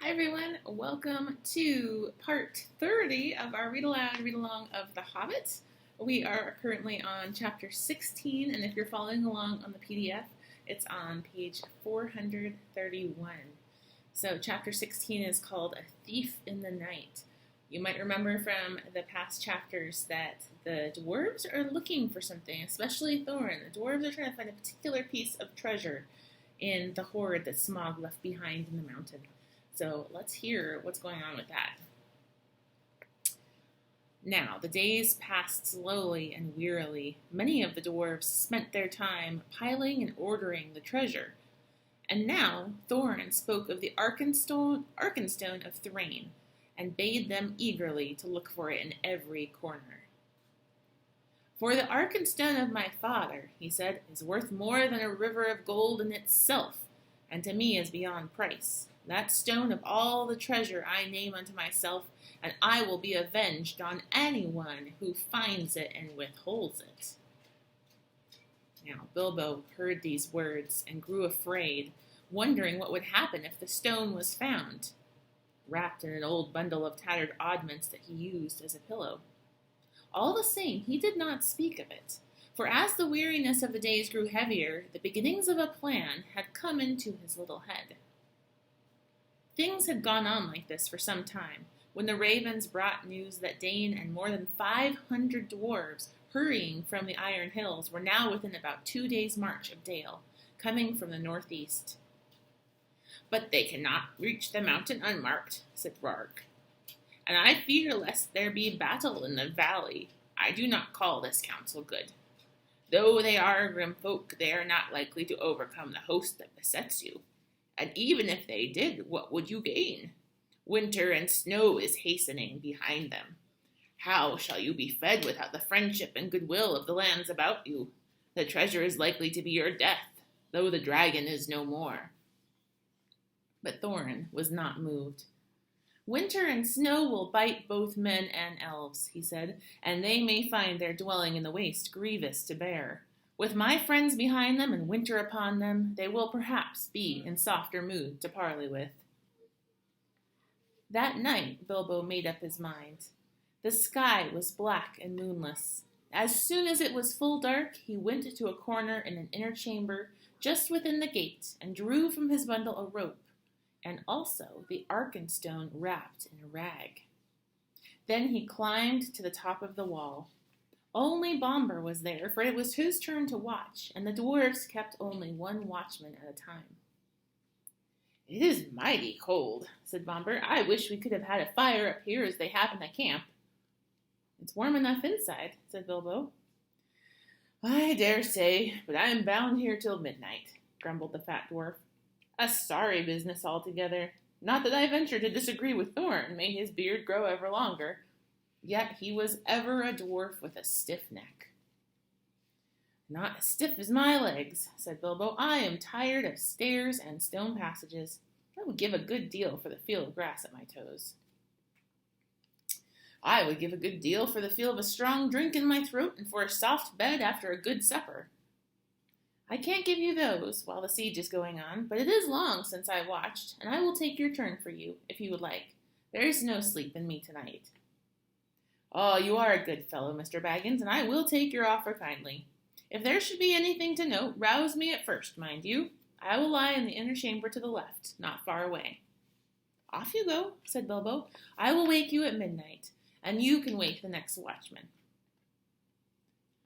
Hi everyone, welcome to part 30 of our Read Aloud, Read Along of The Hobbit. We are currently on chapter 16, and if you're following along on the PDF, it's on page 431. So chapter 16 is called A Thief in the Night. You might remember from the past chapters that the dwarves are looking for something, especially Thorin. The dwarves are trying to find a particular piece of treasure in the hoard that Smaug left behind in the mountain. So let's hear what's going on with that. Now, the days passed slowly and wearily. Many of the dwarves spent their time piling and ordering the treasure. And now Thorin spoke of the Arkenstone of Thrain, and bade them eagerly to look for it in every corner. For the Arkenstone of my father, he said, is worth more than a river of gold in itself, and to me is beyond price. That stone of all the treasure I name unto myself, and I will be avenged on anyone who finds it and withholds it. Now Bilbo heard these words and grew afraid, wondering what would happen if the stone was found, wrapped in an old bundle of tattered oddments that he used as a pillow. All the same, he did not speak of it, for as the weariness of the days grew heavier, the beginnings of a plan had come into his little head. Things had gone on like this for some time, when the ravens brought news that Dane and more than 500 dwarves, hurrying from the Iron Hills, were now within about 2 days' march of Dale, coming from the northeast. But they cannot reach the mountain unmarked, said Rarg, and I fear lest there be battle in the valley. I do not call this counsel good. Though they are grim folk, they are not likely to overcome the host that besets you. And even if they did, what would you gain? Winter and snow is hastening behind them. How shall you be fed without the friendship and goodwill of the lands about you? The treasure is likely to be your death, though the dragon is no more. But Thorin was not moved. Winter and snow will bite both men and elves, he said, and they may find their dwelling in the waste grievous to bear. With my friends behind them and winter upon them, they will perhaps be in softer mood to parley with. That night Bilbo made up his mind. The sky was black and moonless. As soon as it was full dark, he went to a corner in an inner chamber just within the gate and drew from his bundle a rope, and also the Arkenstone wrapped in a rag. Then he climbed to the top of the wall. Only Bombur was there, for it was his turn to watch, and the dwarves kept only one watchman at a time. It is mighty cold, said Bombur. I wish we could have had a fire up here as they have in the camp. It's warm enough inside, said Bilbo. I dare say, but I am bound here till midnight, grumbled the fat dwarf. A sorry business altogether. Not that I venture to disagree with Thorin, may his beard grow ever longer. Yet he was ever a dwarf with a stiff neck. Not as stiff as my legs, said Bilbo. I am tired of stairs and stone passages. I would give a good deal for the feel of grass at my toes. I would give a good deal for the feel of a strong drink in my throat and for a soft bed after a good supper. I can't give you those while the siege is going on, but it is long since I watched, and I will take your turn for you, if you would like. There is no sleep in me tonight. Oh, you are a good fellow, Mr. Baggins, and I will take your offer kindly. If there should be anything to note, rouse me at first, mind you. I will lie in the inner chamber to the left, not far away. Off you go, said Bilbo. I will wake you at midnight, and you can wake the next watchman.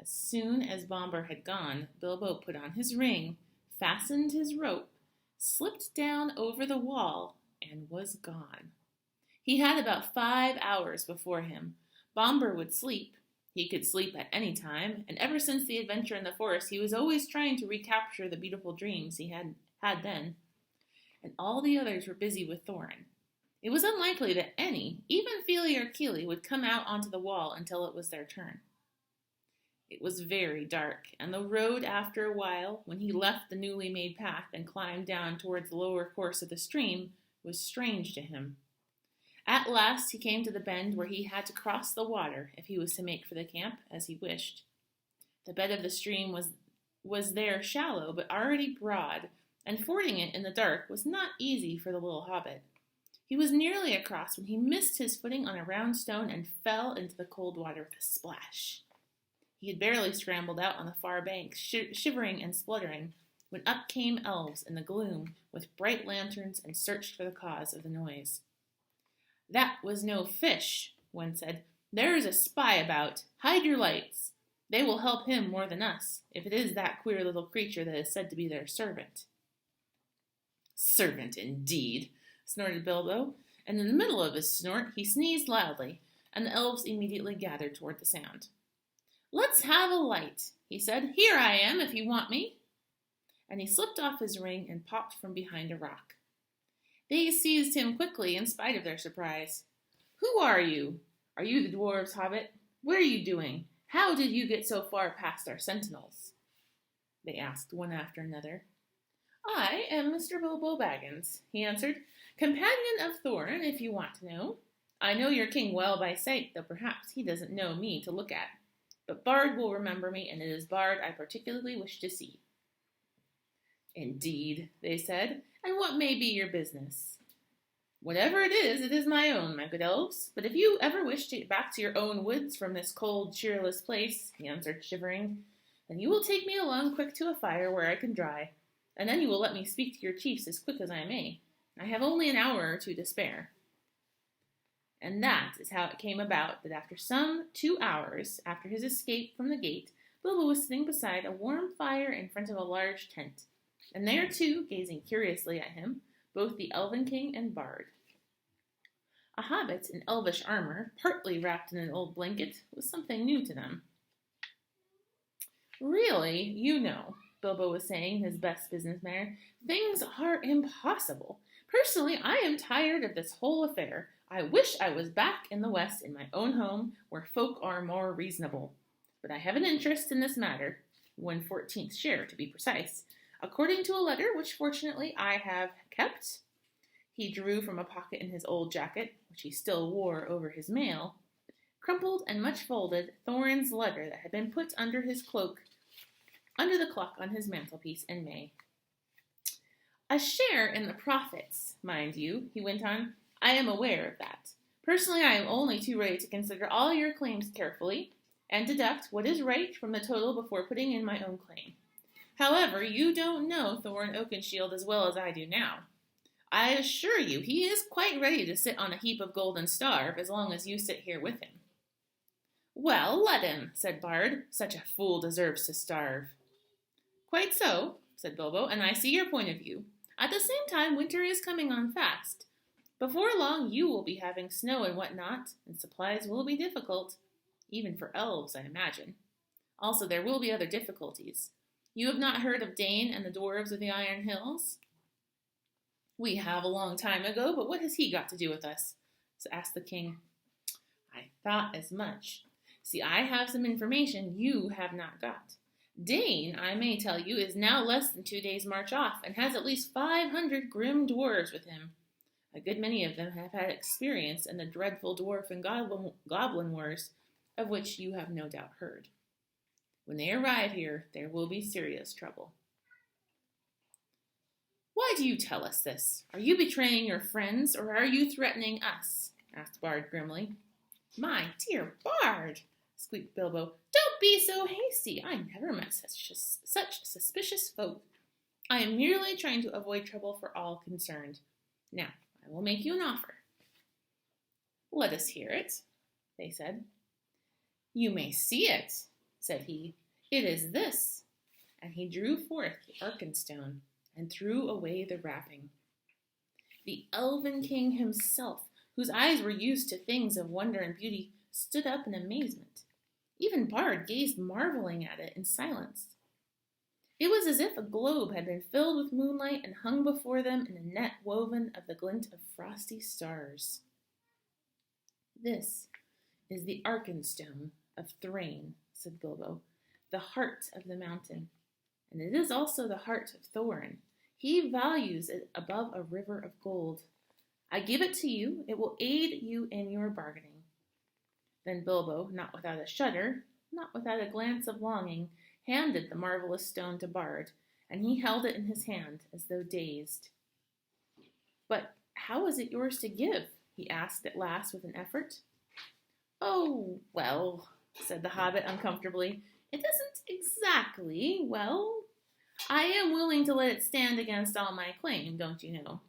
As soon as Bombur had gone, Bilbo put on his ring, fastened his rope, slipped down over the wall, and was gone. He had about 5 hours before him. Bombur would sleep. He could sleep at any time, and ever since the adventure in the forest, he was always trying to recapture the beautiful dreams he had then. And all the others were busy with Thorin. It was unlikely that any, even Fili or Kili, would come out onto the wall until it was their turn. It was very dark, and the road after a while, when he left the newly made path and climbed down towards the lower course of the stream, was strange to him. At last he came to the bend where he had to cross the water if he was to make for the camp as he wished. The bed of the stream was there shallow but already broad, and fording it in the dark was not easy for the little hobbit. He was nearly across when he missed his footing on a round stone and fell into the cold water with a splash. He had barely scrambled out on the far bank, shivering and spluttering, when up came elves in the gloom with bright lanterns and searched for the cause of the noise. "That was no fish," one said. "There is a spy about. Hide your lights. They will help him more than us, if it is that queer little creature that is said to be their servant." "Servant, indeed," snorted Bilbo, and in the middle of his snort he sneezed loudly, and the elves immediately gathered toward the sound. "Let's have a light," he said. "Here I am, if you want me." And he slipped off his ring and popped from behind a rock. They seized him quickly in spite of their surprise. "Who are you? Are you the dwarves' hobbit? What are you doing? How did you get so far past our sentinels?" they asked one after another. "I am Mr. Bilbo Baggins," he answered, "companion of Thorin, if you want to know. I know your king well by sight, though perhaps he doesn't know me to look at. But Bard will remember me, and it is Bard I particularly wish to see." "Indeed," they said, "and what may be your business?" "Whatever it is my own, my good elves. But if you ever wish to get back to your own woods from this cold, cheerless place," he answered, shivering, "then you will take me along quick to a fire where I can dry, and then you will let me speak to your chiefs as quick as I may. I have only an hour or two to spare." And that is how it came about that after some 2 hours after his escape from the gate, Bilbo was sitting beside a warm fire in front of a large tent, and there too, gazing curiously at him, both the Elven King and Bard. A hobbit in elvish armor, partly wrapped in an old blanket, was something new to them. "Really, you know," Bilbo was saying in his best business manner, "things are impossible. Personally, I am tired of this whole affair. I wish I was back in the West in my own home, where folk are more reasonable. But I have an interest in this matter, 1/14th share to be precise, according to a letter which fortunately I have kept." He drew from a pocket in his old jacket, which he still wore over his mail, crumpled and much folded, Thorin's letter that had been put under his cloak, under the clock on his mantelpiece in May. "A share in the profits, mind you," he went on. "I am aware of that. Personally, I am only too ready to consider all your claims carefully, and deduct what is right from the total before putting in my own claim. However, you don't know Thorin Oakenshield as well as I do now. I assure you he is quite ready to sit on a heap of gold and starve as long as you sit here with him." "Well, let him," said Bard. "Such a fool deserves to starve." "Quite so," said Bilbo, "and I see your point of view. At the same time, winter is coming on fast. Before long, you will be having snow and whatnot, and supplies will be difficult, even for elves, I imagine. Also, there will be other difficulties. You have not heard of Dane and the dwarves of the Iron Hills?" "We have a long time ago, but what has he got to do with us?" asked the king. "I thought as much. See, I have some information you have not got. Dane, I may tell you, is now less than 2 days' march off, and has at least 500 grim dwarves with him. A good many of them have had experience in the dreadful dwarf and goblin wars, of which you have no doubt heard. When they arrive here, there will be serious trouble." "Why do you tell us this? Are you betraying your friends, or are you threatening us?" asked Bard grimly. "My dear Bard," squeaked Bilbo, "don't be so hasty. I never met such suspicious folk. I am merely trying to avoid trouble for all concerned. Now, I will make you an offer." "Let us hear it," they said. "You may see it," said he. "It is this." And he drew forth the Arkenstone and threw away the wrapping. The Elven King himself, whose eyes were used to things of wonder and beauty, stood up in amazement. Even Bard gazed marveling at it in silence. It was as if a globe had been filled with moonlight and hung before them in a net woven of the glint of frosty stars. "This is the Arkenstone of Thrain," said Bilbo, "the heart of the mountain. And it is also the heart of Thorin. He values it above a river of gold. I give it to you. It will aid you in your bargaining." Then Bilbo, not without a shudder, not without a glance of longing, handed the marvelous stone to Bard, and he held it in his hand as though dazed. "But How is it yours to give? He asked at last with an effort. Oh, well, said the hobbit uncomfortably. It isn't exactly, well, I am willing to let it stand against all my claim, don't you know?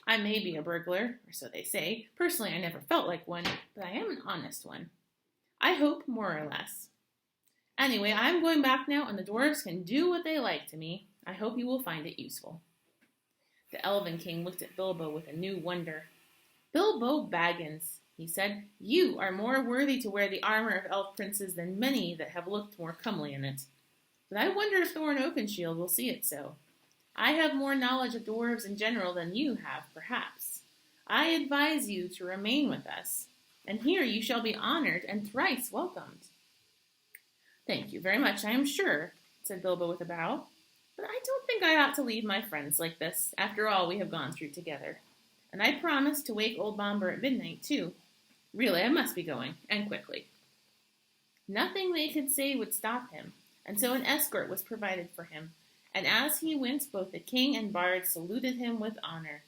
I may be a burglar, or so they say. Personally, I never felt like one, but I am an honest one. I hope, more or less. Anyway, I'm going back now, and the dwarves can do what they like to me. I hope you will find it useful. The Elven King looked at Bilbo with a new wonder. Bilbo Baggins, he said, you are more worthy to wear the armor of elf princes than many that have looked more comely in it. But I wonder if Thorin Oakenshield will see it so. I have more knowledge of dwarves in general than you have, perhaps. I advise you to remain with us, and here you shall be honored and thrice welcomed. Thank you very much, I am sure, said Bilbo with a bow. But I don't think I ought to leave my friends like this, after all we have gone through together. And I promised to wake old Bombur at midnight, too. Really, I must be going, and quickly. Nothing they could say would stop him, and so an escort was provided for him, and as he went, both the king and bard saluted him with honor.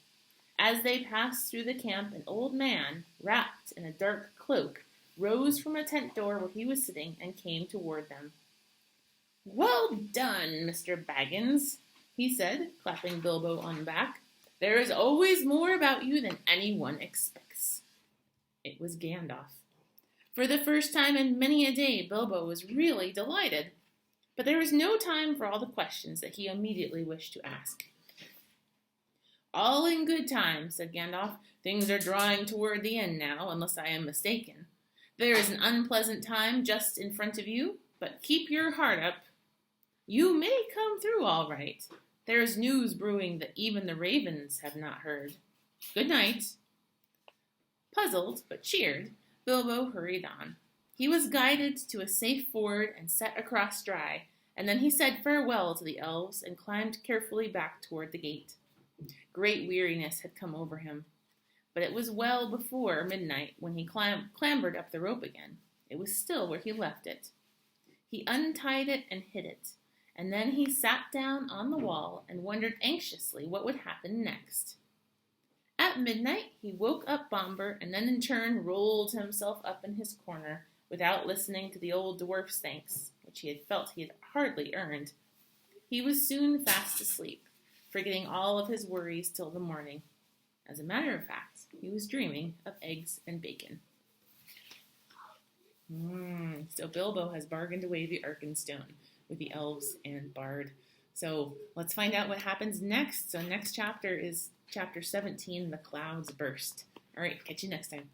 As they passed through the camp, an old man, wrapped in a dark cloak, rose from a tent door where he was sitting and came toward them. Well done, Mr. Baggins, he said, clapping Bilbo on the back. There is always more about you than anyone expects. It was Gandalf. For the first time in many a day, Bilbo was really delighted, but there was no time for all the questions that he immediately wished to ask. All in good time, said Gandalf. Things are drawing toward the end now, unless I am mistaken. There is an unpleasant time just in front of you, but keep your heart up. You may come through all right. There is news brewing that even the ravens have not heard. Good night. Puzzled, but cheered, Bilbo hurried on. He was guided to a safe ford and set across dry, and then he said farewell to the elves and climbed carefully back toward the gate. Great weariness had come over him, but it was well before midnight when he clambered up the rope again. It was still where he left it. He untied it and hid it, and then he sat down on the wall and wondered anxiously what would happen next. At midnight, he woke up Bombur and then in turn rolled himself up in his corner without listening to the old dwarf's thanks, which he had felt he had hardly earned. He was soon fast asleep, forgetting all of his worries till the morning. As a matter of fact, he was dreaming of eggs and bacon. So Bilbo has bargained away the Arkenstone with the elves and bard. So let's find out what happens next. So next chapter is chapter 17, The Clouds Burst. All right, catch you next time.